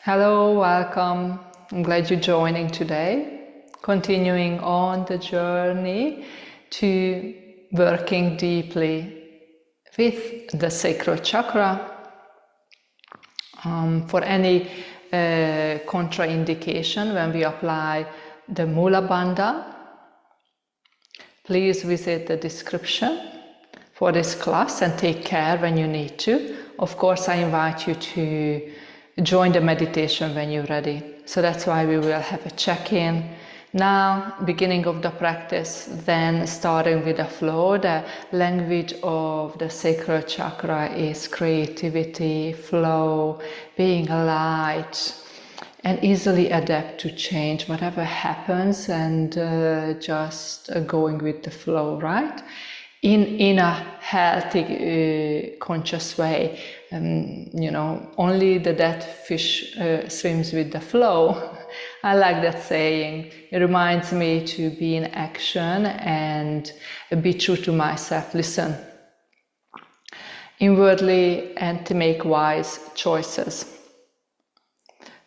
Hello, welcome. I'm glad you're joining today. Continuing on the journey to working deeply with the Sacral Chakra. For any contraindication when we apply the Mula Bandha, please visit the description for this class and take care when you need to. Of course, I invite you to join the meditation when you're ready. So that's why we will have a check-in. Now, beginning of the practice, then starting with the flow. The language of the Sacral Chakra is creativity, flow, being light, and easily adapt to change, whatever happens, and just going with the flow, right? In a healthy, conscious way. Only the dead fish swims with the flow. I like that saying. It reminds me to be in action and be true to myself. Listen inwardly and to make wise choices.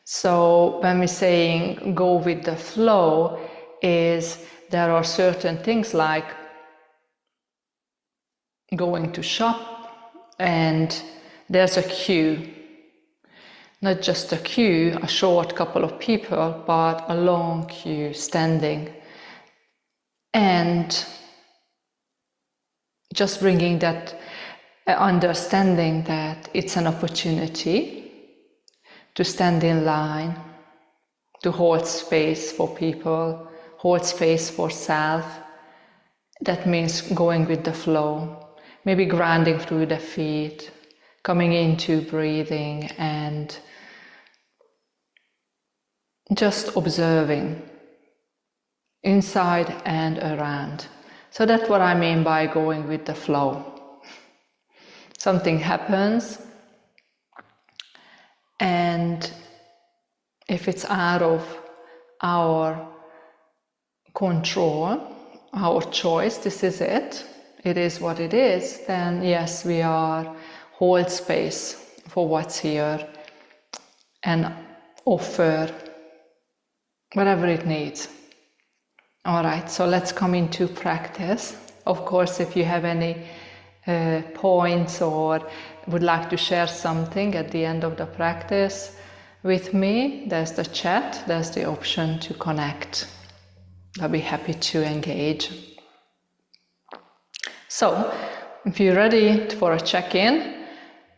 So when we're saying go with the flow, is there are certain things like going to shop and there's a queue. Not just a queue, a short couple of people, but a long queue standing. And just bringing that understanding that it's an opportunity to stand in line, to hold space for people, hold space for self. That means going with the flow, maybe grounding through the feet, coming into breathing and just observing inside and around. So that's what I mean by going with the flow. Something happens, and if it's out of our control, our choice, this is it is what it is, then yes, we are hold space for what's here and offer whatever it needs. All right, so let's come into practice. Of course, if you have any points or would like to share something at the end of the practice with me, there's the chat, there's the option to connect. I'll be happy to engage. So, if you're ready for a check-in,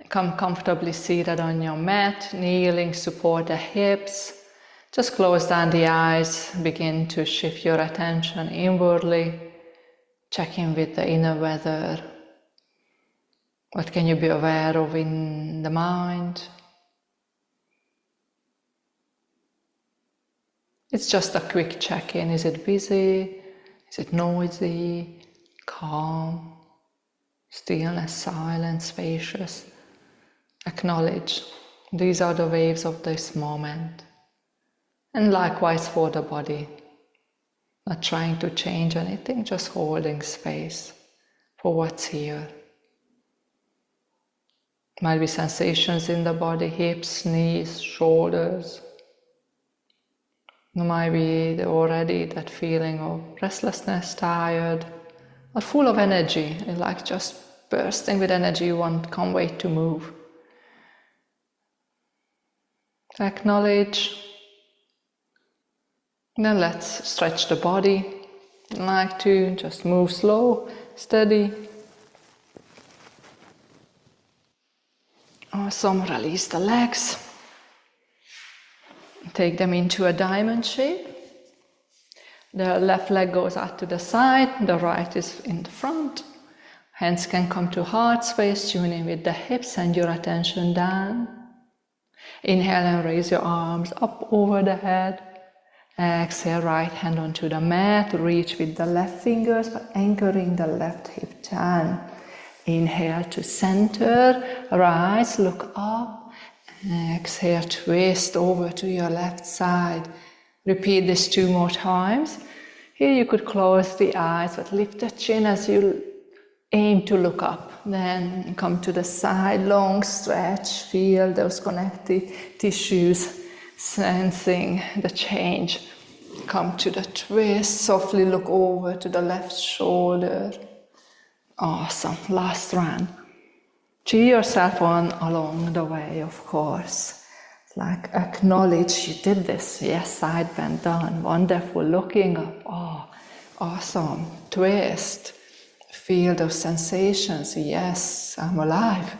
come comfortably seated on your mat, kneeling, support the hips. Just close down the eyes, begin to shift your attention inwardly. Check in with the inner weather. What can you be aware of in the mind? It's just a quick check-in. Is it busy? Is it noisy? Calm? Stillness, silent, spacious? Acknowledge. These are the waves of this moment. And likewise for the body. Not trying to change anything, just holding space for what's here. Might be sensations in the body, hips, knees, shoulders. There might be already that feeling of restlessness, tired, or full of energy, like just bursting with energy, you can't wait to move. Acknowledge. Then let's stretch the body. I like to just move slow, steady. Awesome, release the legs. Take them into a diamond shape. The left leg goes out to the side, the right is in the front. Hands can come to heart space, tune in with the hips, send your attention down. Inhale and raise your arms up over the head. Exhale, right hand onto the mat, reach with the left fingers, but anchoring the left hip down. Inhale to center, rise, look up. Exhale, twist over to your left side. Repeat this 2 more times. Here you could close the eyes, but lift the chin as you aim to look up. Then come to the side, long stretch, feel those connective tissues sensing the change. Come to the twist, softly look over to the left shoulder. Awesome, last round. Cheer yourself on along the way, of course. Like acknowledge you did this. Yes, side bend done. Wonderful, looking up. Oh, awesome. Twist. Feel those sensations. Yes, I'm alive.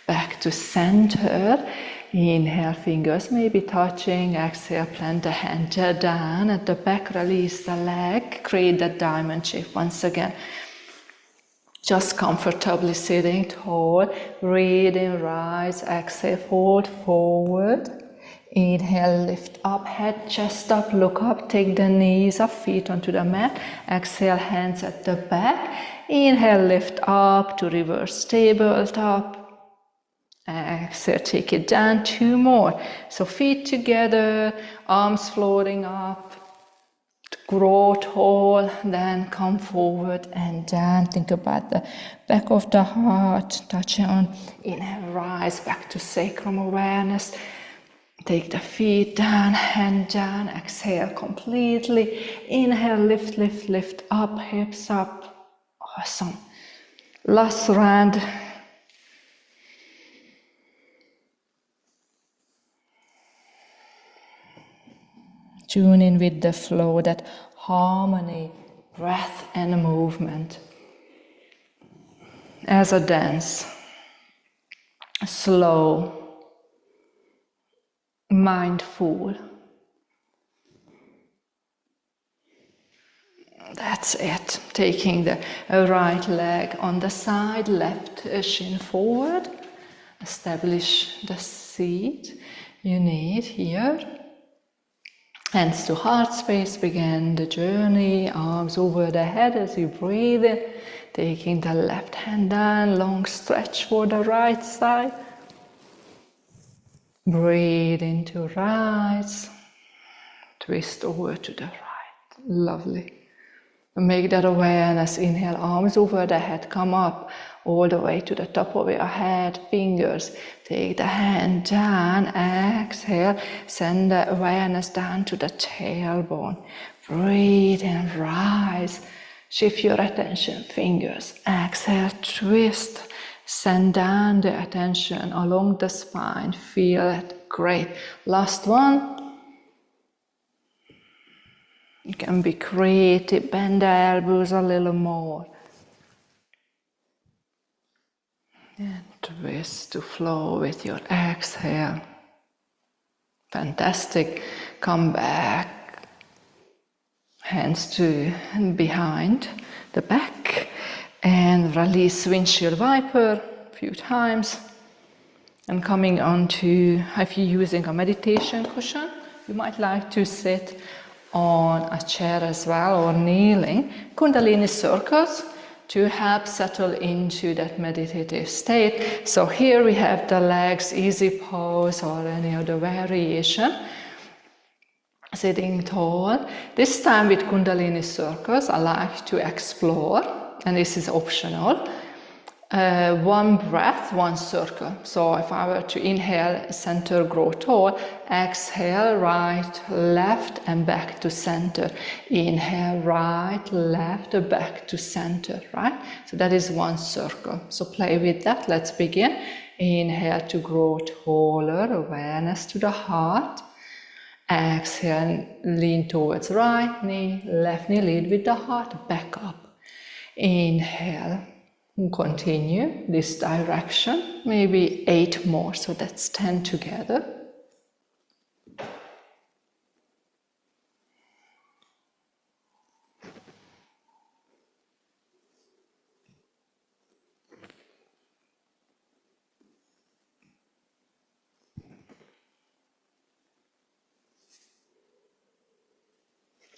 Back to center. Inhale, fingers maybe touching. Exhale, plant the hand down at the back. Release the leg. Create that diamond shape once again. Just comfortably sitting tall. Breathing, rise. Exhale, fold forward. Inhale, lift up, head, chest up, look up, take the knees up, feet onto the mat. Exhale, hands at the back. Inhale, lift up to reverse tabletop. Exhale, take it down, 2 more. So feet together, arms floating up, grow tall, then come forward and down. Think about the back of the heart, touch on. Inhale, rise back to sacrum awareness. Take the feet down, hand down, exhale completely. Inhale, lift, lift, lift up, hips up. Awesome. Last round. Tune in with the flow, that harmony, breath and movement. As a dance, slow, mindful. That's it. Taking the right leg on the side, left shin forward. Establish the seat you need here. Hands to heart space, begin the journey. Arms over the head as you breathe in. Taking the left hand down, long stretch for the right side. Breathe into rise. Twist over to the right. Lovely. Make that awareness. Inhale, arms over the head, come up all the way to the top of your head, fingers. Take the hand down, exhale, send the awareness down to the tailbone. Breathe and rise. Shift your attention, fingers. Exhale, twist. Send down the attention along the spine. Feel it. Great. Last one. You can be creative, bend the elbows a little more. And twist to flow with your exhale. Fantastic. Come back. Hands to behind the back. And release windshield wiper a few times. And coming on to, if you're using a meditation cushion, you might like to sit on a chair as well, or kneeling. Kundalini circles to help settle into that meditative state. So here we have the legs, easy pose or any other variation. Sitting tall. This time with Kundalini circles, I like to explore, and this is optional. One breath, one circle. So if I were to inhale, center, grow tall, exhale, right, left, and back to center. Inhale, right, left, back to center, right? So that is one circle. So play with that. Let's begin. Inhale to grow taller, awareness to the heart. Exhale, lean towards right knee, left knee, lead with the heart, back up. Inhale. Continue this direction, maybe 8 more, so that's 10 together.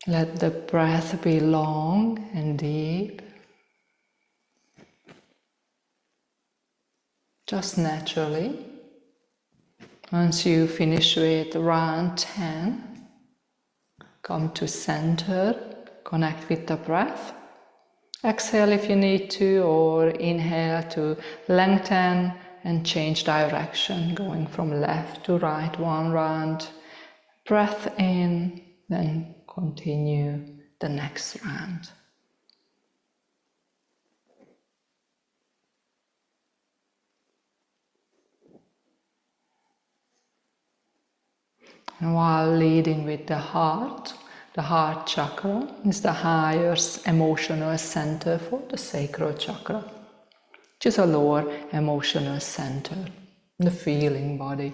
Let the breath be long and deep. Just naturally. Once you finish with round 10, come to center, connect with the breath. Exhale if you need to, or inhale to lengthen and change direction, going from left to right, one round, breath in, then continue the next round. And while leading with the heart chakra is the highest emotional center for the sacral chakra, which is a lower emotional center, the feeling body.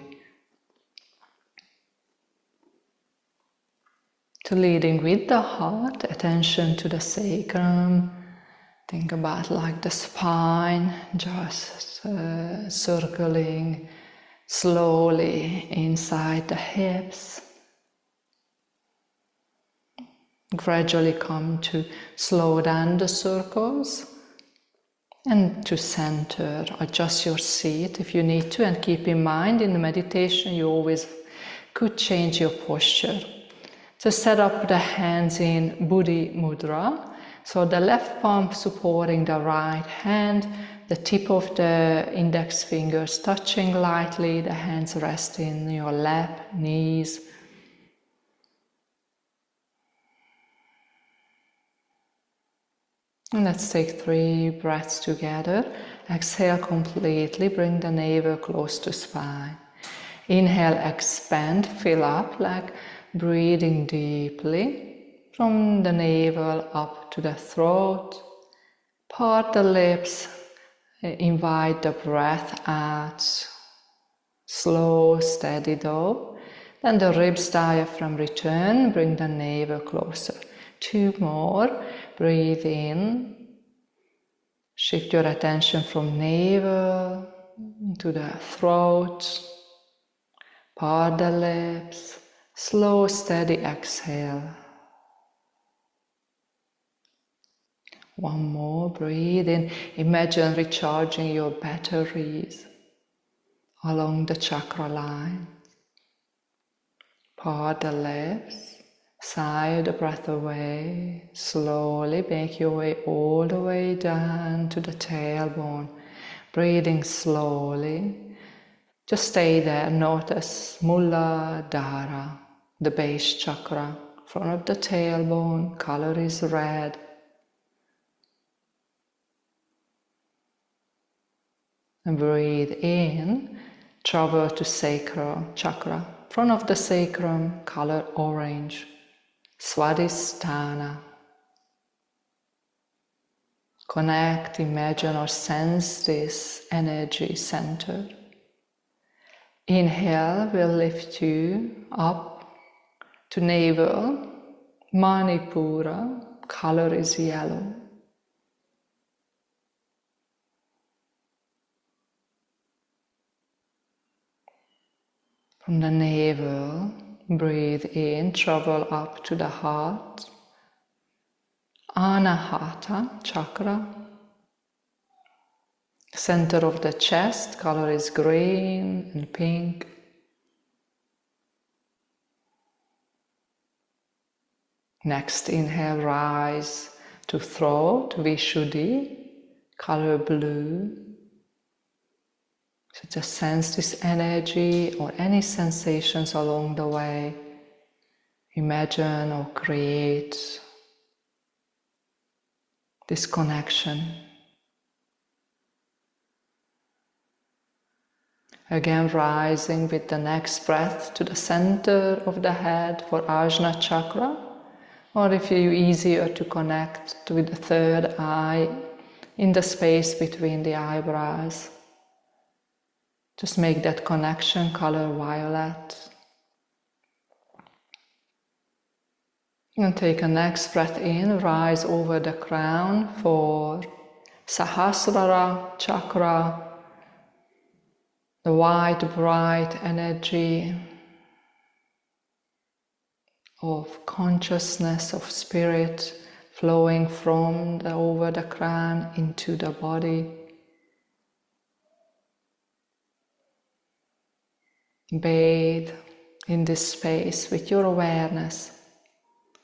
So leading with the heart, attention to the sacrum. Think about like the spine, just circling slowly inside the hips. Gradually come to slow down the circles and to center. Adjust your seat if you need to, and keep in mind in the meditation you always could change your posture. So set up the hands in Buddhi Mudra. So the left palm supporting the right hand, the tip of the index fingers touching lightly, the hands rest in your lap, knees. And let's take 3 breaths together. Exhale completely, bring the navel close to spine. Inhale, expand, fill up, like breathing deeply from the navel up to the throat. Part the lips, invite the breath out. Slow, steady though. Then the ribs, diaphragm return, bring the navel closer. 2 more. Breathe in. Shift your attention from navel to the throat. Part the lips. Slow, steady exhale. 1 more. Breathe in. Imagine recharging your batteries along the chakra line. Part the lips. Sigh the breath away. Slowly make your way all the way down to the tailbone. Breathing slowly. Just stay there. Notice Muladhara, the base chakra. Front of the tailbone, color is red. And breathe in. Travel to sacral chakra. Front of the sacrum, color orange. Svadhisthana. Connect, imagine or sense this energy center. Inhale will lift you up to navel, Manipura, color is yellow. From the navel, breathe in, travel up to the heart. Anahata chakra. Center of the chest, color is green and pink. Next inhale, rise to throat, Vishuddhi, color blue. So just sense this energy or any sensations along the way. Imagine or create this connection. Again, rising with the next breath to the center of the head for Ajna chakra, or if you easier to connect with the third eye in the space between the eyebrows. Just make that connection, color violet. And take a next breath in, rise over the crown for Sahasrara chakra, the white, bright energy of consciousness, of spirit flowing from over the crown into the body. Bathe in this space with your awareness.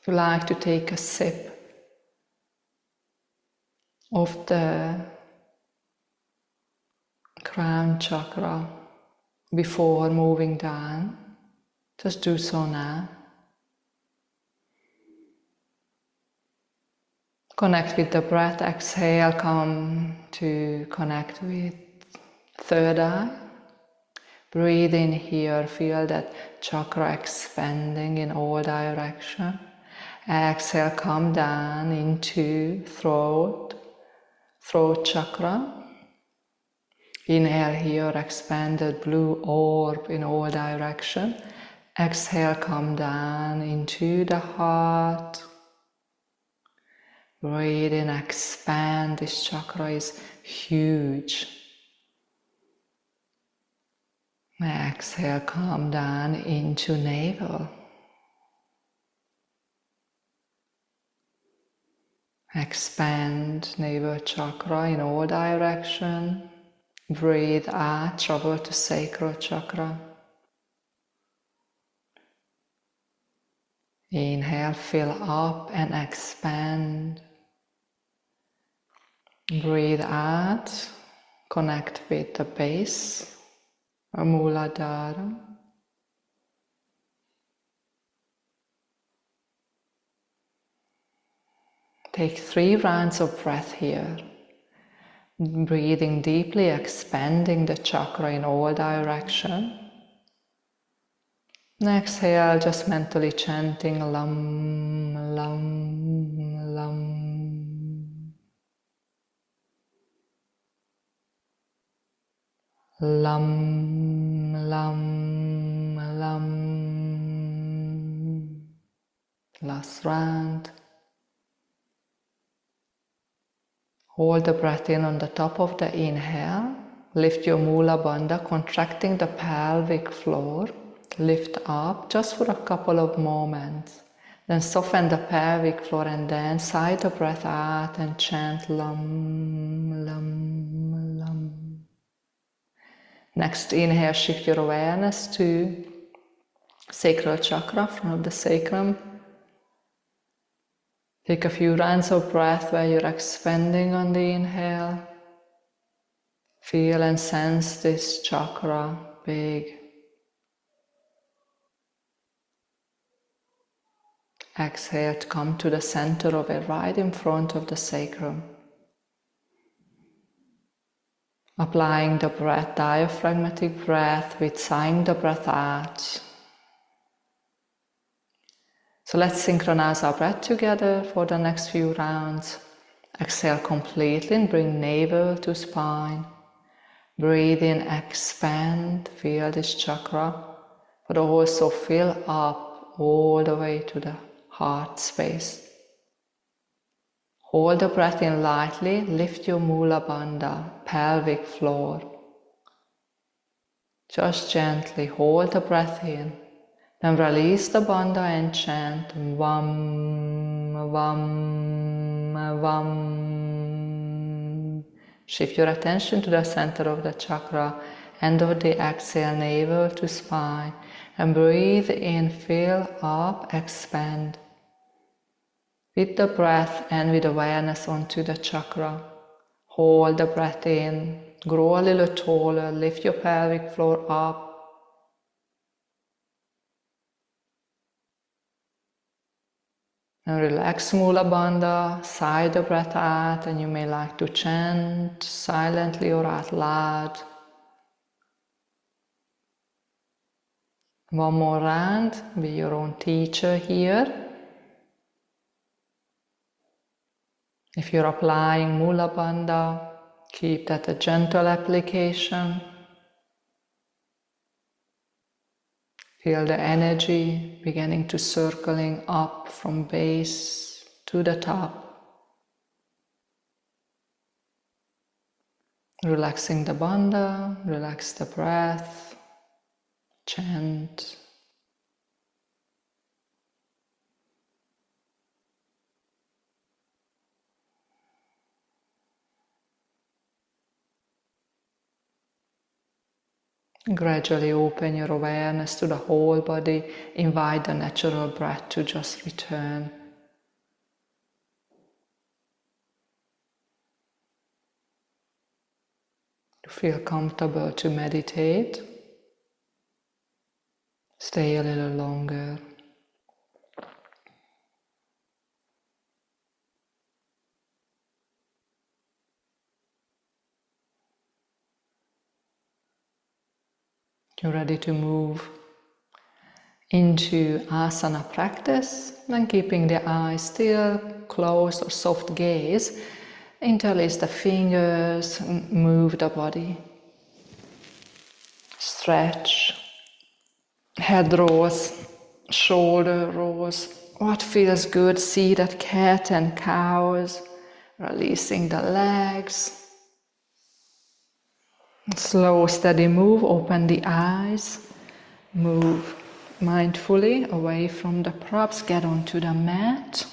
If you like to take a sip of the crown chakra before moving down, Just do so now. Connect with the breath. Exhale, come to connect with third eye. Breathe in here, feel that chakra expanding in all directions. Exhale, come down into throat chakra. Inhale here, expanded blue orb in all directions. Exhale, come down into the heart. Breathe in, expand. This chakra is huge. Exhale, come down into navel. Expand navel chakra in all directions. Breathe out, travel to sacral chakra. Inhale, fill up and expand. Breathe out, connect with the base, Muladhara. Take 3 rounds of breath here. Breathing deeply, expanding the chakra in all directions. Exhale, just mentally chanting Lam, Lam, Lam. Lam, Lam, Lam. Last round. Hold the breath in on the top of the inhale. Lift your Mula Bandha, contracting the pelvic floor. Lift up just for a couple of moments. Then soften the pelvic floor and then sigh the breath out and chant Lam, Lam, Lam. Next inhale, shift your awareness to Sacral Chakra, front of the sacrum. Take a few rounds of breath where you're expanding on the inhale. Feel and sense this chakra big. Exhale to come to the center of it, right in front of the sacrum. Applying the breath, diaphragmatic breath, with sighing the breath out. So let's synchronize our breath together for the next few rounds. Exhale completely and bring navel to spine. Breathe in, expand, feel this chakra, but also fill up all the way to the heart space. Hold the breath in lightly, lift your Mula Bandha, pelvic floor. Just gently hold the breath in, then release the Bandha and chant Vam, Vam, Vam. Shift your attention to the center of the chakra, end of the exhale, navel to spine, and breathe in, fill up, expand. With the breath and with awareness onto the chakra. Hold the breath in, grow a little taller, lift your pelvic floor up. And relax Mula Bandha, sigh the breath out, and you may like to chant silently or out loud. One more round, be your own teacher here. If you're applying Mula Bandha, keep that a gentle application. Feel the energy beginning to circling up from base to the top. Relaxing the bandha, relax the breath, chant. Gradually open your awareness to the whole body. Invite the natural breath to just return. To feel comfortable to meditate. Stay a little longer. You're ready to move into asana practice, and keeping the eyes still, closed or soft gaze. Interlace the fingers, move the body. Stretch. Head rolls, shoulder rolls. What feels good? See that cat and cows. Releasing the legs. Slow, steady move. Open the eyes. Move mindfully away from the props. Get onto the mat.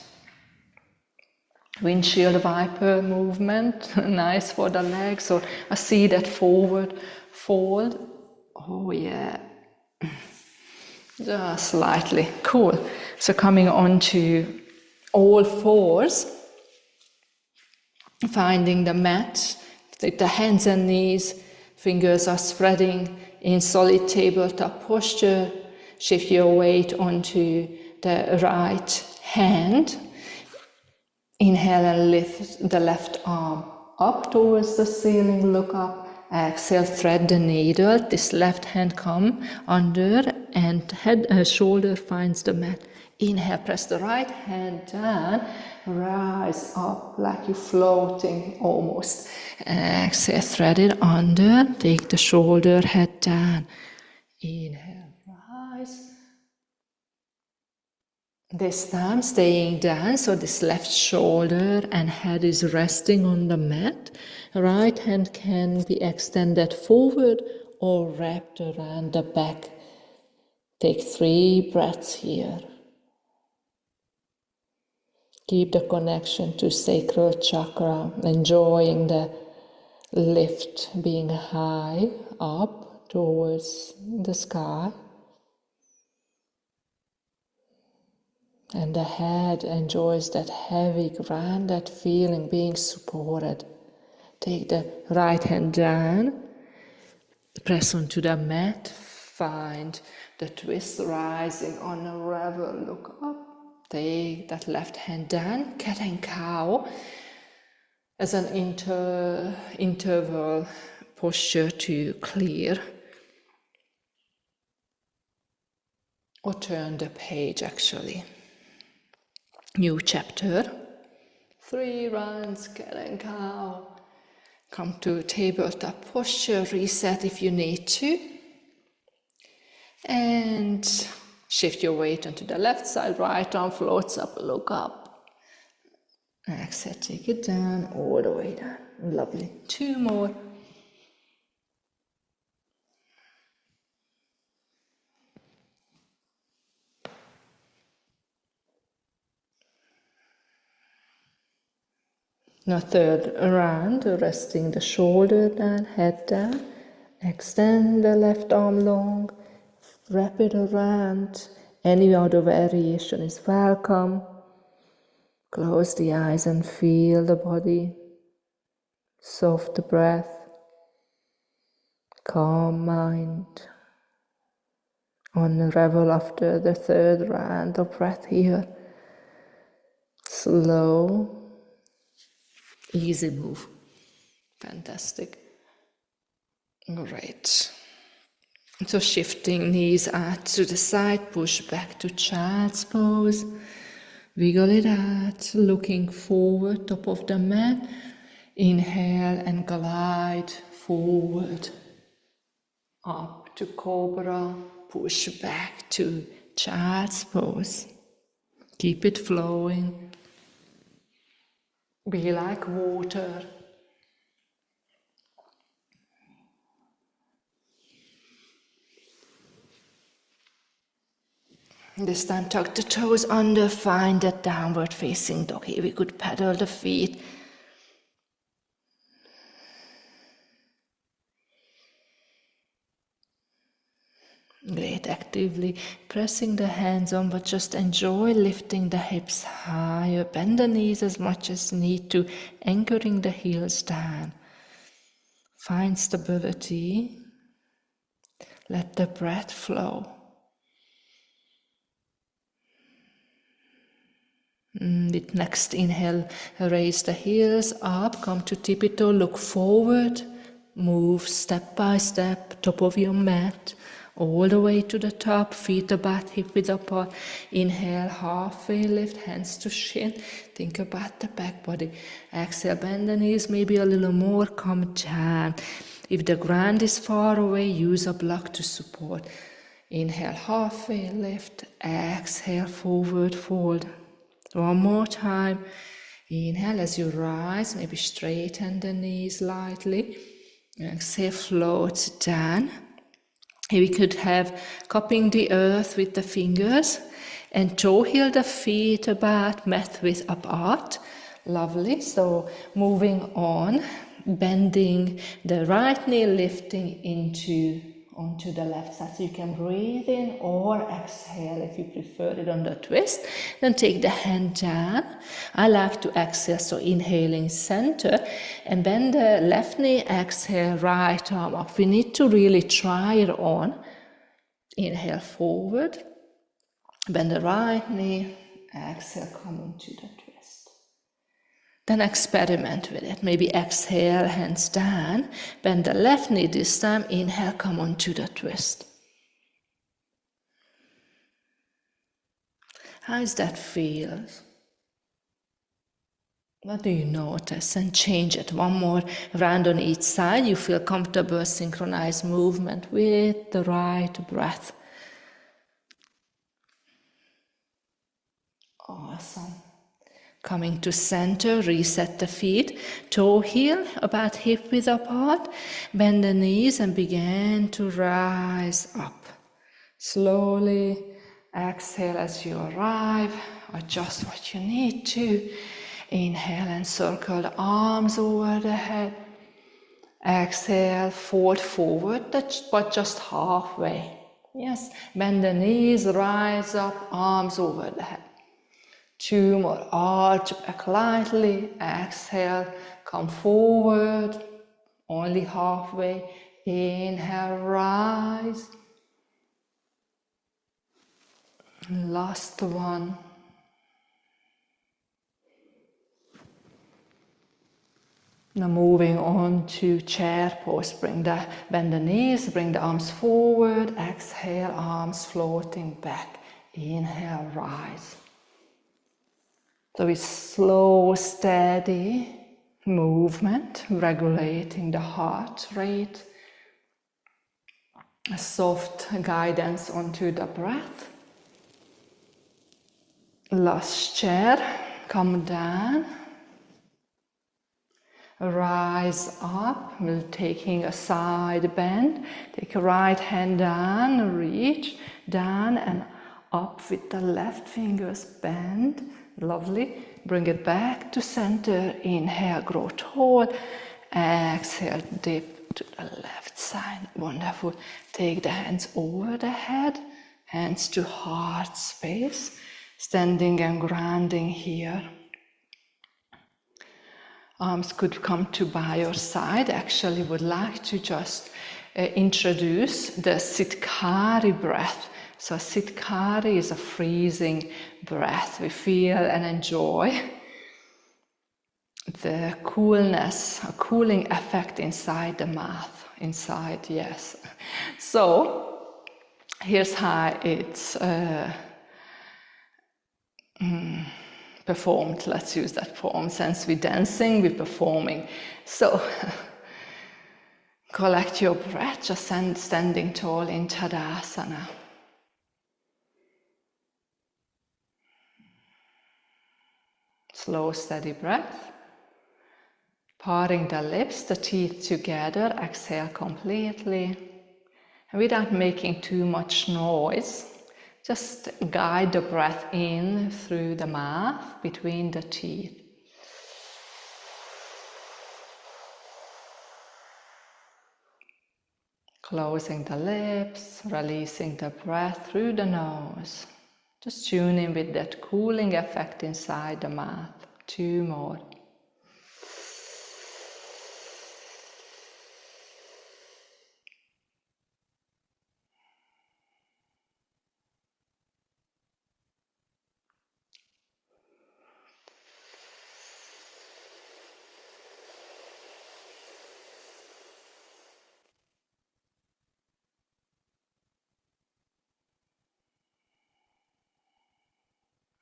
Windshield wiper movement. Nice for the legs. Or a seated forward fold. Oh yeah. Just slightly. Cool. So coming onto all fours, finding the mat, the hands and knees, fingers are spreading in solid tabletop posture. Shift your weight onto the right hand. Inhale and lift the left arm up towards the ceiling, look up. Exhale, thread the needle. This left hand come under and head, shoulder finds the mat. Inhale, press the right hand down, rise up like you're floating almost. Exhale, thread it under, take the shoulder, head down. Inhale, rise. This time staying down, so this left shoulder and head is resting on the mat. Right hand can be extended forward or wrapped around the back. Take 3 breaths here. Keep the connection to Sacral Chakra, enjoying the lift, being high up towards the sky. And the head enjoys that heavy, grounded feeling, being supported. Take the right hand down, press onto the mat, find the twist rising on a level, look up. Take that left hand down, cat and cow, as an interval posture to clear. Or turn the page actually. New chapter. 3 rounds, cat and cow. Come to tabletop posture, reset if you need to. And shift your weight onto the left side, right arm floats up, look up. Exhale, take it down, all the way down. Lovely. 2 more. Now 3rd round, resting the shoulder down, head down. Extend the left arm long, wrap it around. Any other variation is welcome. Close the eyes and feel the body. Soft breath. Calm mind. Unravel after the 3rd round of breath here. Slow. Easy move. Fantastic. Great. So shifting knees out to the side, push back to child's pose. Wiggle it out, looking forward, top of the mat. Inhale and glide forward. Up to cobra, push back to child's pose. Keep it flowing. Be like water. This time tuck the toes under, find that downward facing dog. Here we could pedal the feet. Great, actively pressing the hands on, but just enjoy lifting the hips higher. Bend the knees as much as need to, anchoring the heels down. Find stability. Let the breath flow. With next inhale, raise the heels up, come to tippy-toe, look forward, move step by step, top of your mat, all the way to the top, feet apart, hip width apart. Inhale, halfway lift, hands to shin. Think about the back body. Exhale, bend the knees, maybe a little more, come down. If the ground is far away, use a block to support. Inhale, halfway lift, exhale, forward fold. One more time. Inhale as you rise, maybe straighten the knees lightly. Exhale, float down. Here we could have cupping the earth with the fingers and toe heel the feet about mat width apart. Lovely. So moving on, bending the right knee, lifting onto the left side. So you can breathe in or exhale if you prefer it on the twist. Then take the hand down. I like to exhale, so inhaling center and bend the left knee, exhale, right arm up. We need to really try it on. Inhale forward, bend the right knee, exhale, come into the twist. Then experiment with it. Maybe exhale, hands down, bend the left knee this time, inhale, come onto the twist. How does that feel? What do you notice? And change it. One more round on each side. You feel comfortable, synchronized movement with the right breath. Awesome. Coming to center, reset the feet, toe heel about hip width apart, bend the knees and begin to rise up. Slowly exhale as you arrive, adjust what you need to. Inhale and circle the arms over the head. Exhale, fold forward, but just halfway. Yes, bend the knees, rise up, arms over the head. 2 more, arch back lightly, exhale, come forward, only halfway, inhale, rise. Last one. Now moving on to chair pose, bend the knees, bring the arms forward, exhale, arms floating back, inhale, rise. So it's slow, steady movement, regulating the heart rate, a soft guidance onto the breath. Last chair, come down, rise up, we're taking a side bend, take a right hand down, reach down and up with the left fingers, bend. Lovely. Bring it back to center. Inhale, grow tall. Exhale, dip to the left side. Wonderful. Take the hands over the head, hands to heart space. Standing and grounding here. Arms could come to by your side. Actually, would like to just introduce the Seetkari breath. So Seetkari is a freezing breath. We feel and enjoy the coolness, a cooling effect inside the mouth, inside, yes. So here's how it's performed. Let's use that form. Since we're dancing, we're performing. So collect your breath, just standing tall in Tadasana. Slow, steady breath. Parting the lips, the teeth together. Exhale completely. And without making too much noise, just guide the breath in through the mouth, between the teeth. Closing the lips, releasing the breath through the nose. Just tune in with that cooling effect inside the mouth. 2 more.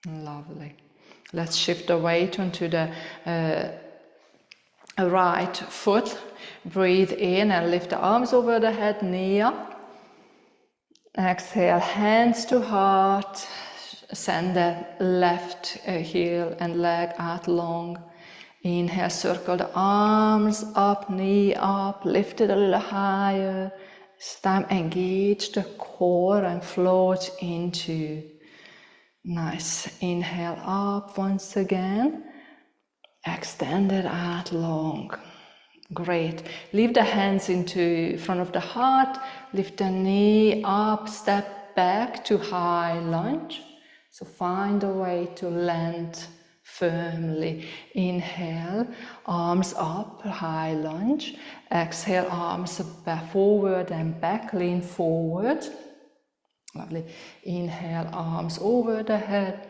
Lovely. Let's shift the weight onto the right foot. Breathe in and lift the arms over the head, knee up. Exhale, hands to heart. Send the left heel and leg out long. Inhale, circle the arms up, knee up, lift it a little higher. This time engage the core and float into. Nice. Inhale up once again. Extend it out long. Great. Leave the hands into front of the heart. Lift the knee up, step back to high lunge. So find a way to land firmly. Inhale, arms up, high lunge. Exhale, arms back, forward and back, lean forward. Lovely. Inhale, arms over the head.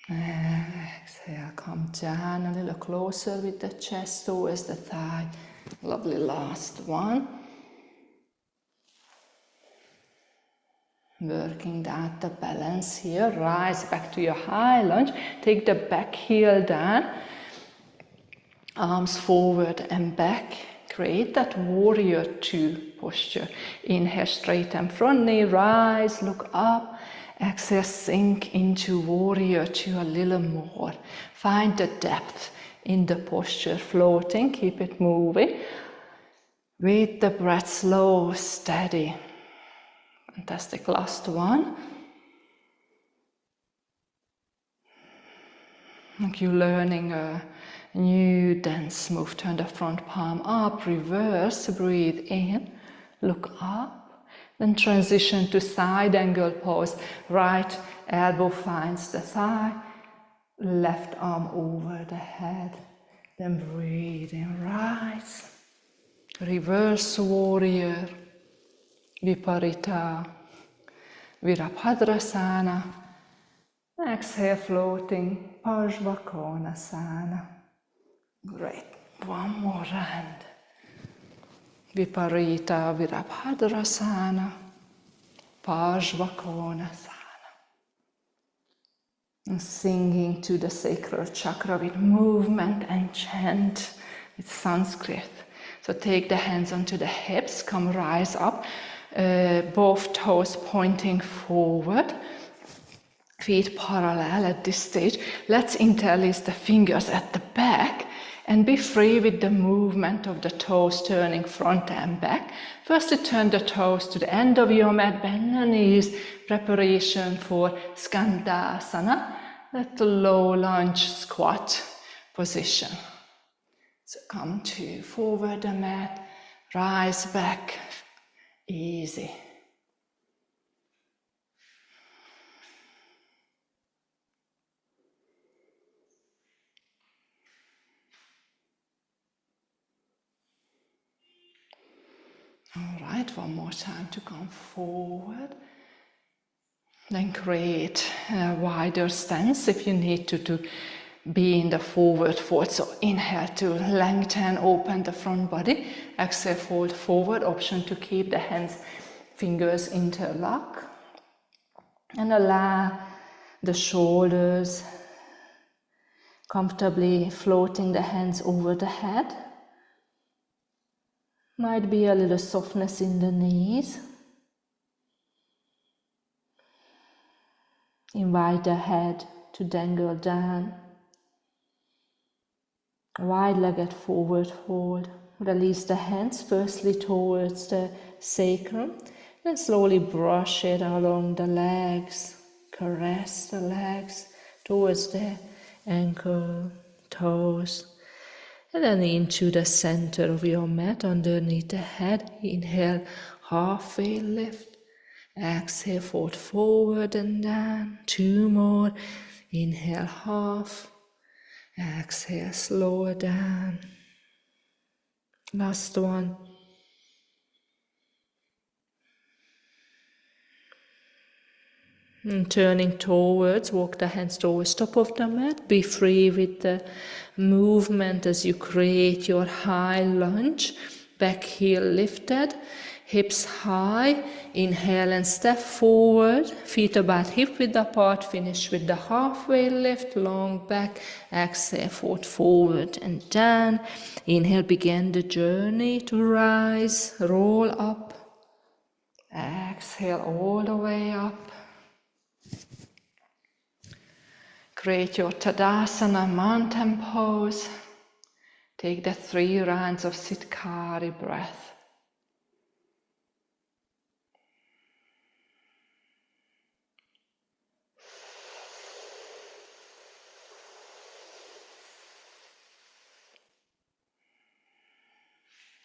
Exhale, come down a little closer with the chest towards the thigh. Lovely, last one. Working out the balance here. Rise back to your high lunge. Take the back heel down. Arms forward and back. Create that warrior two posture. Inhale, straighten front knee, rise, look up. Exhale, sink into warrior two a little more. Find the depth in the posture, floating, keep it moving. With the breath, slow, steady. Fantastic, last one. Like you're learning a new dance move. Turn the front palm up, reverse, breathe in, look up. Then transition to side angle pose. Right elbow finds the thigh, left arm over the head. Then breathe in, rise. Reverse warrior, viparita, virabhadrasana. Exhale, floating, Parsvakonasana. Great. One more round. Viparita, virabhadrasana, Parsvakonasana. And singing to the sacral chakra with movement and chant with Sanskrit. So take the hands onto the hips, come rise up, both toes pointing forward. Feet parallel at this stage. Let's interlace the fingers at the back and be free with the movement of the toes turning front and back. Firstly, turn the toes to the end of your mat, bend the knees, preparation for Skandasana, that low lunge squat position. So come to forward the mat, rise back, easy. All right, one more time to come forward. Then create a wider stance if you need to be in the forward fold. So inhale to lengthen, open the front body. Exhale, fold forward. Option to keep the hands, fingers interlock. And allow the shoulders comfortably floating the hands over the head. Might be a little softness in the knees. Invite the head to dangle down. Wide-legged forward fold. Release the hands firstly towards the sacrum. Then slowly brush it along the legs. Caress the legs towards the ankle, toes. And then into the center of your mat, underneath the head. Inhale, halfway lift. Exhale, fold forward and down. Two more. Inhale, half. Exhale, slow down. Last one. And turning towards, walk the hands towards top of the mat. Be free with the movement as you create your high lunge. Back heel lifted, hips high. Inhale and step forward, feet about hip width apart, finish with the halfway lift, long back. Exhale, foot forward and down. Inhale, begin the journey to rise, roll up. Exhale all the way up. Create your Tadasana mountain pose. Take the 3 rounds of Seetkari breath.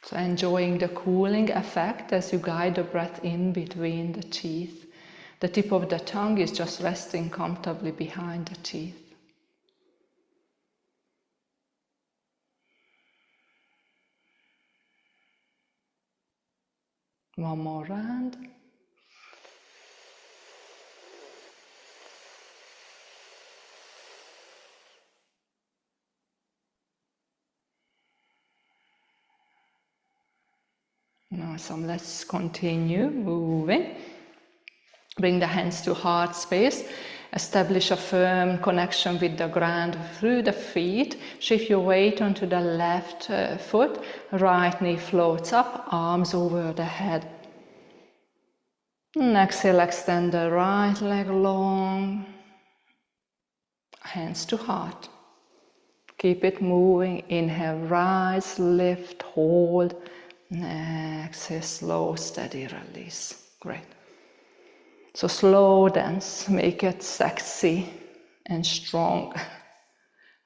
So enjoying the cooling effect as you guide the breath in between the teeth. The tip of the tongue is just resting comfortably behind the teeth. One more round. Awesome, let's continue moving. Bring the hands to heart space. Establish a firm connection with the ground through the feet. Shift your weight onto the left foot. Right knee floats up, arms over the head. And exhale, extend the right leg long. Hands to heart. Keep it moving. Inhale, rise, lift, hold. Exhale, slow, steady release. Great. So slow dance, make it sexy and strong,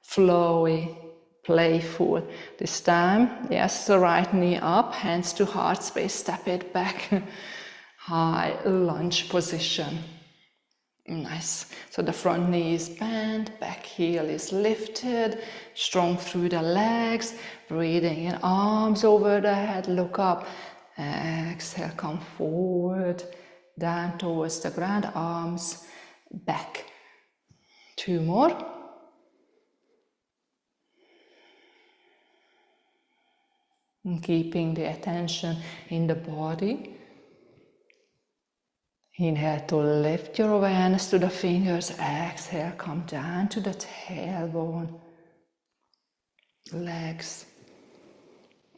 flowy, playful. This time, yes, the right knee up, hands to heart space, step it back. High lunge position. Nice. So the front knee is bent, back heel is lifted, strong through the legs, breathing in, arms over the head, look up. Exhale, come forward, down towards the ground, arms back. 2 more. And keeping the attention in the body. Inhale to lift your awareness to the fingers. Exhale, come down to the tailbone, legs.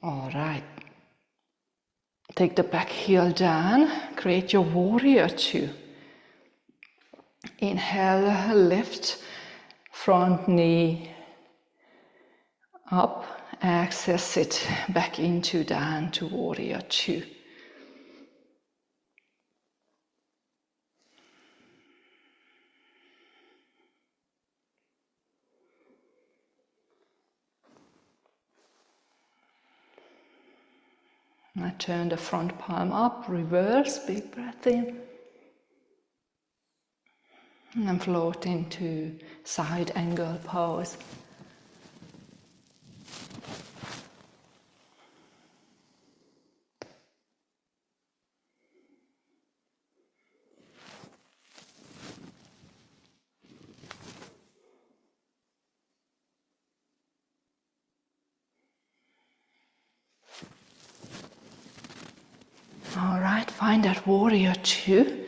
All right. Take the back heel down. Create your warrior 2. Inhale, lift, front knee up. Exhale, sit back into down to warrior 2. I turn the front palm up, reverse, big breath in. And float into side angle pose. All right, find that warrior 2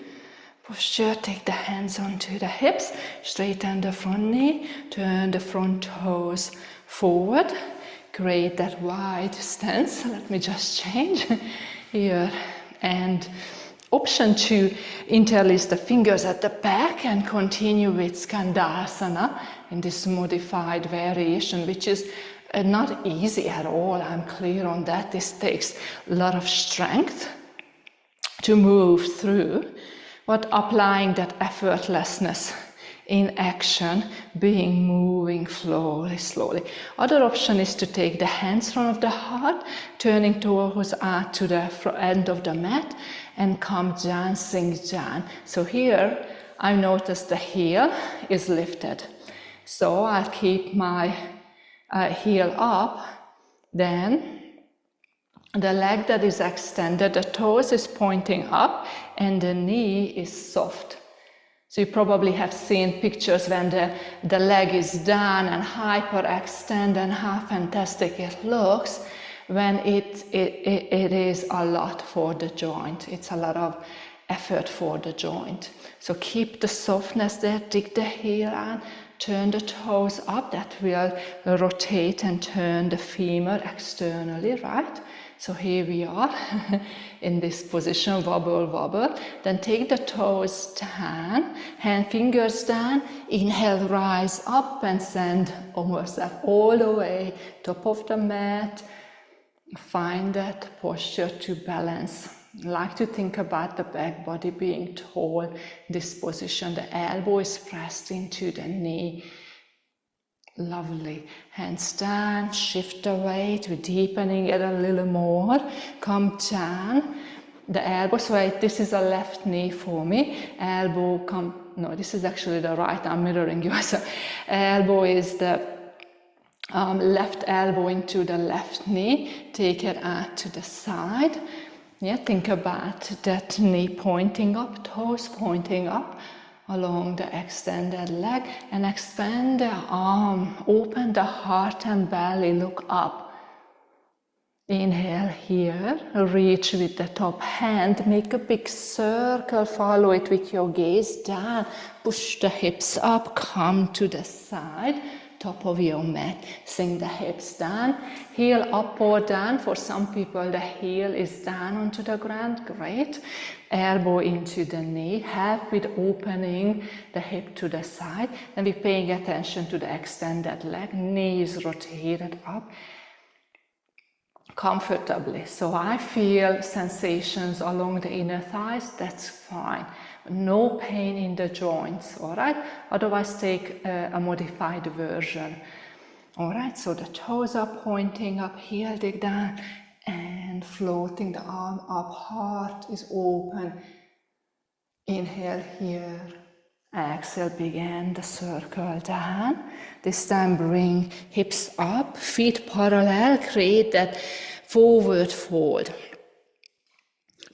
posture. Take the hands onto the hips, straighten the front knee, turn the front toes forward. Create that wide stance. Let me just change here. And option 2, interlace the fingers at the back and continue with Skandasana in this modified variation, which is not easy at all. I'm clear on that. This takes a lot of strength to move through, but applying that effortlessness in action, being moving slowly. Other option is to take the hands in front of the heart, turning towards out to the end of the mat, and come dancing down. So here, I noticed the heel is lifted. So I'll keep my heel up, then the leg that is extended, the toes is pointing up, and the knee is soft. So you probably have seen pictures when the leg is down and hyperextend, and how fantastic it looks. when it is a lot for the joint. It's a lot of effort for the joint. So keep the softness there, dig the heel in, turn the toes up, that will rotate and turn the femur externally, right? So here we are in this position, wobble, wobble. Then take the toes down, hand fingers down, inhale, rise up and send yourself all the way, top of the mat. Find that posture to balance. I like to think about the back body being tall, this position, the elbow is pressed into the knee. Lovely. Hands down, shift the weight, we're deepening it a little more. Come down, the elbow, so this is a left knee for me. Elbow come, no, this is actually the right, I'm mirroring you. So elbow is the left elbow into the left knee, take it out to the side. Yeah, think about that knee pointing up, toes pointing up along the extended leg, and expand the arm, open the heart and belly, look up. Inhale here, reach with the top hand, make a big circle, follow it with your gaze down, push the hips up, come to the side, top of your mat, sink the hips down, heel up or down. For some people the heel is down onto the ground, great. Elbow into the knee, help with opening the hip to the side, and we're paying attention to the extended leg, knees rotated up comfortably. So I feel sensations along the inner thighs, that's fine. No pain in the joints, all right? Otherwise take a modified version. All right, so the toes are pointing up, heel dig down, and floating the arm up, heart is open. Inhale here, exhale, begin the circle down. This time bring hips up, feet parallel, create that forward fold.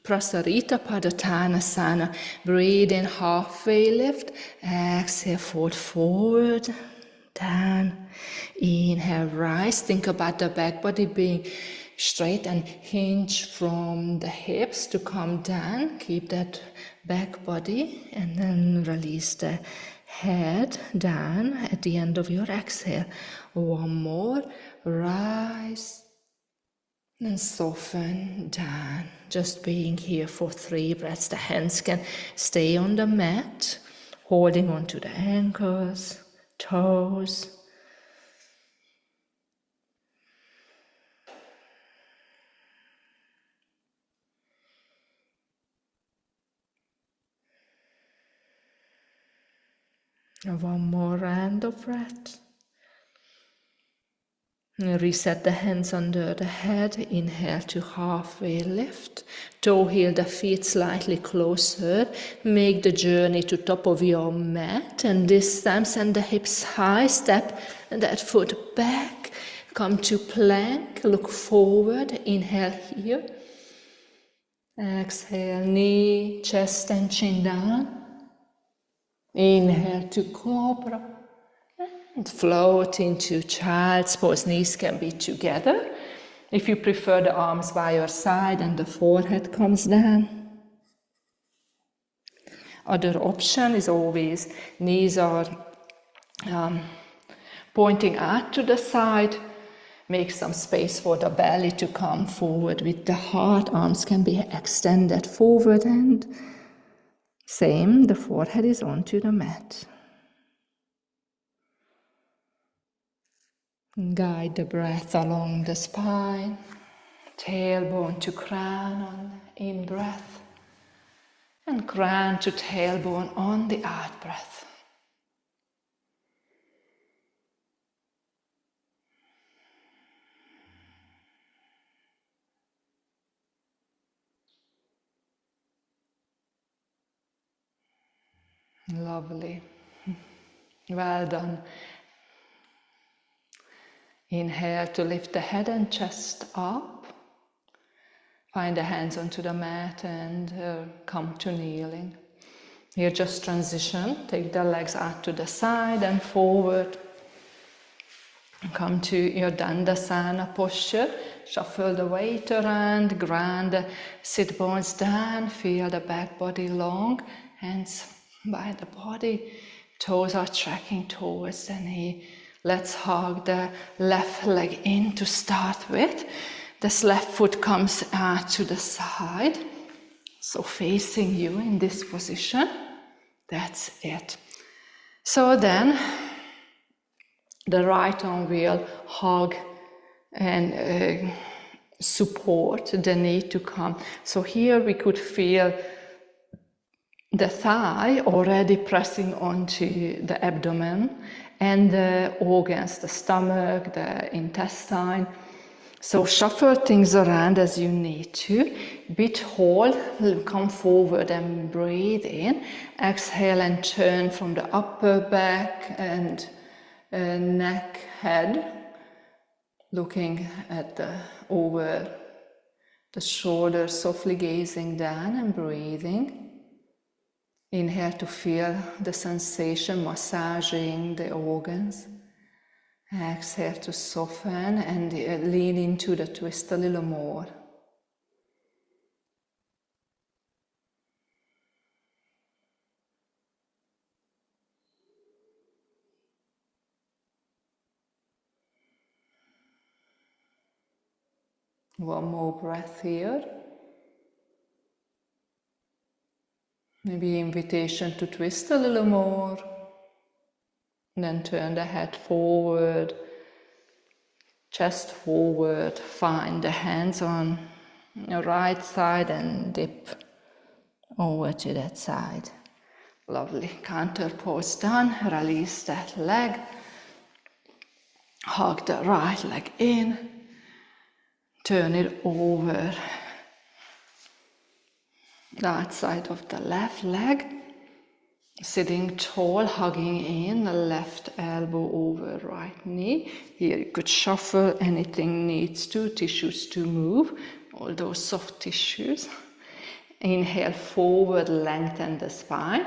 Prasarita Padattanasana, breathe in, halfway lift, exhale, fold forward, down, inhale, rise. Think about the back body being straight and hinge from the hips to come down. Keep that back body and then release the head down at the end of your exhale. One more, rise and soften down. Just being here for 3 breaths. The hands can stay on the mat, holding on to the ankles, toes. And one more round of breath. Reset the hands under the head. Inhale to halfway lift. Toe heel the feet slightly closer. Make the journey to top of your mat. And this time send the hips high. Step that foot back. Come to plank. Look forward. Inhale here. Exhale, knee, chest and chin down. Inhale to cobra. And float into child's pose. Knees can be together. If you prefer, the arms by your side and the forehead comes down. Other option is always knees are pointing out to the side. Make some space for the belly to come forward with the heart. Arms can be extended forward and same, the forehead is onto the mat. Guide the breath along the spine, tailbone to crown on in-breath, and crown to tailbone on the out-breath. Lovely. Well done. Inhale to lift the head and chest up. Find the hands onto the mat and come to kneeling. Here just transition. Take the legs out to the side and forward. Come to your Dandasana posture. Shuffle the weight around, ground the sit bones down, feel the back body long, hands by the body, toes are tracking towards the knee. Let's hug the left leg in to start with. This left foot comes to the side, so facing you in this position. That's it. So then, the right arm will hug and support the knee to come. So here we could feel the thigh already pressing onto the abdomen and the organs, the stomach, the intestine. So shuffle things around as you need to. Bit hold, come forward and breathe in. Exhale and turn from the upper back and neck, head, looking at over the shoulders, softly gazing down and breathing. Inhale to feel the sensation, massaging the organs. Exhale to soften and lean into the twist a little more. One more breath here. Maybe invitation to twist a little more. And then turn the head forward, chest forward. Find the hands on your right side and dip over to that side. Lovely. Counter pose done. Release that leg. Hug the right leg in. Turn it over. Right side of the left leg. Sitting tall, hugging in, the left elbow over right knee. Here you could shuffle, anything needs to, tissues to move, all those soft tissues. Inhale forward, lengthen the spine.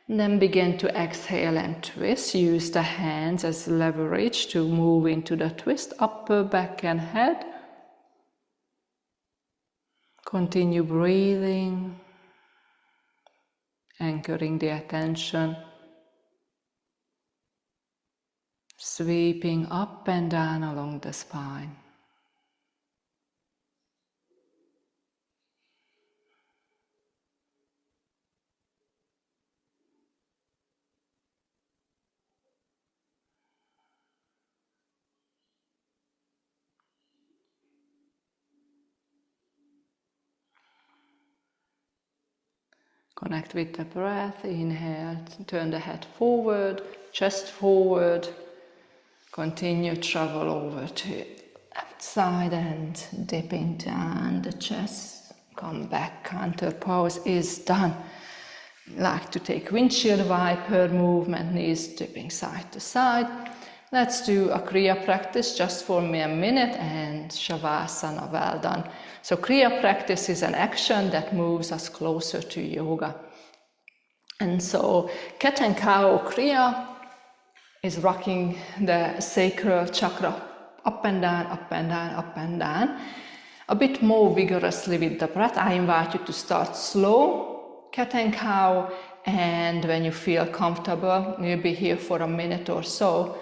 And then begin to exhale and twist. Use the hands as leverage to move into the twist, upper back and head. Continue breathing. Anchoring the attention, sweeping up and down along the spine. Connect with the breath. Inhale, turn the head forward, chest forward. Continue travel over to left side and dipping down the chest. Come back, counter pose is done. Like to take windshield wiper movement, knees dipping side to side. Let's do a Kriya practice just for me a minute and Shavasana, well done. So Kriya practice is an action that moves us closer to yoga. And so cat and cow Kriya is rocking the sacral chakra up and down, up and down, up and down. A bit more vigorously with the breath. I invite you to start slow, cat and cow, and when you feel comfortable, you'll be here for a minute or so.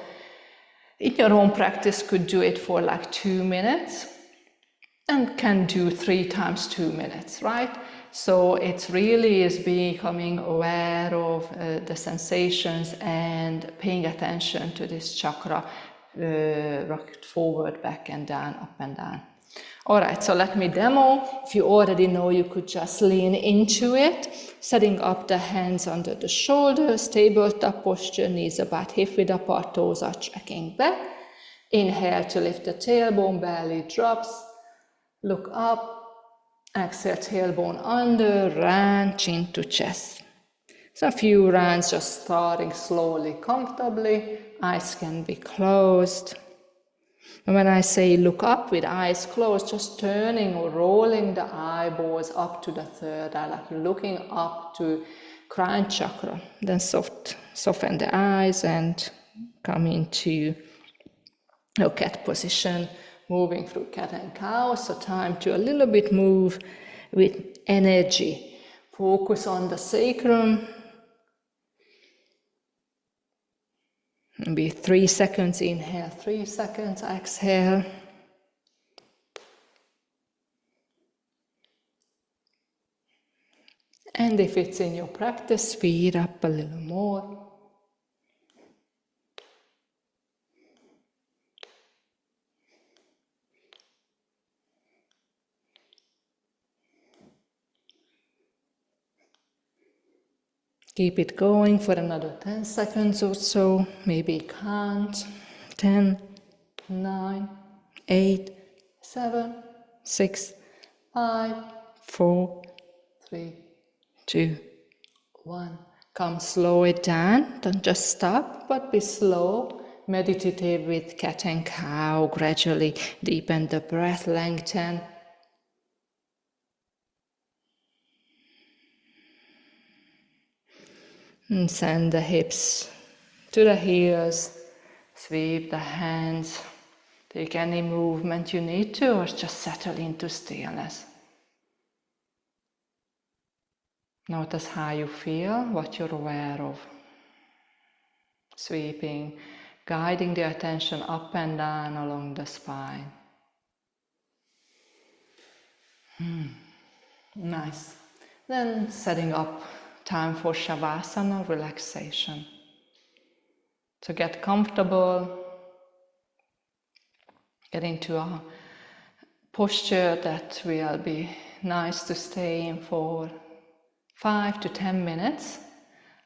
In your own practice, could do it for like 2 minutes and can do 3 times 2 minutes, right? So it really is becoming aware of the sensations and paying attention to this chakra, rocked forward, back and down, up and down. All right, so let me demo. If you already know, you could just lean into it, setting up the hands under the shoulders, tabletop posture, knees about hip-width apart, toes are tracking back. Inhale to lift the tailbone, belly drops, look up. Exhale, tailbone under, round, chin to chest. So a few rounds, just starting slowly, comfortably. Eyes can be closed. And when I say look up with eyes closed, just turning or rolling the eyeballs up to the third eye, like you're looking up to crown chakra. Then soften the eyes and come into or cat position, moving through cat and cow. So time to a little bit move with energy. Focus on the sacrum. Maybe 3 seconds inhale, 3 seconds exhale. And if it's in your practice, speed up a little more. Keep it going for another 10 seconds or so. Maybe count. 10, 9, 8, 7, 6, 5, 4, 3, 2, 1. Come, slow it down. Don't just stop, but be slow. Meditative with cat and cow. Gradually deepen the breath, lengthen. And send the hips to the heels. Sweep the hands. Take any movement you need to, or just settle into stillness. Notice how you feel, what you're aware of. Sweeping, guiding the attention up and down along the spine. Nice. Then setting up time for Shavasana, relaxation. So get comfortable, get into a posture that will be nice to stay in for 5 to 10 minutes.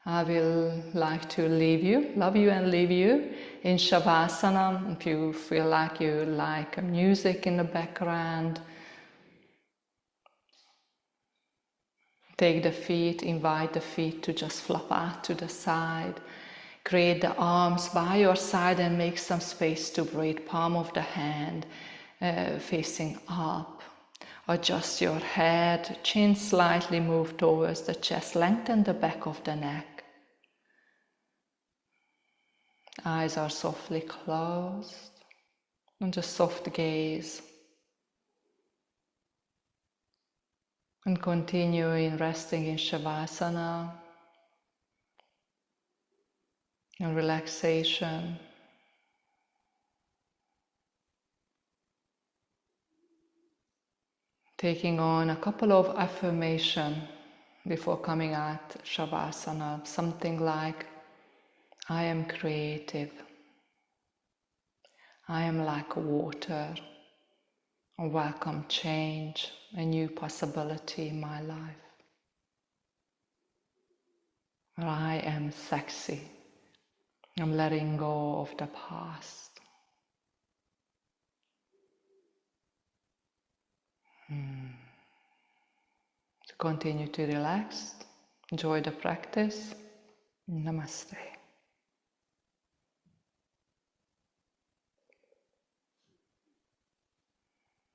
I will like to love you and leave you in Shavasana. If you feel like you like music in the background, take the feet, invite the feet to just flop out to the side. Create the arms by your side and make some space to breathe. Palm of the hand facing up. Adjust your head, chin slightly move towards the chest, lengthen the back of the neck. Eyes are softly closed, and just soft gaze. And continue in resting in Shavasana and relaxation. Taking on a couple of affirmations before coming out Shavasana, something like, I am creative. I am like water. I welcome change, a new possibility in my life. I am sexy. I'm letting go of the past. To continue to relax, enjoy the practice. Namaste.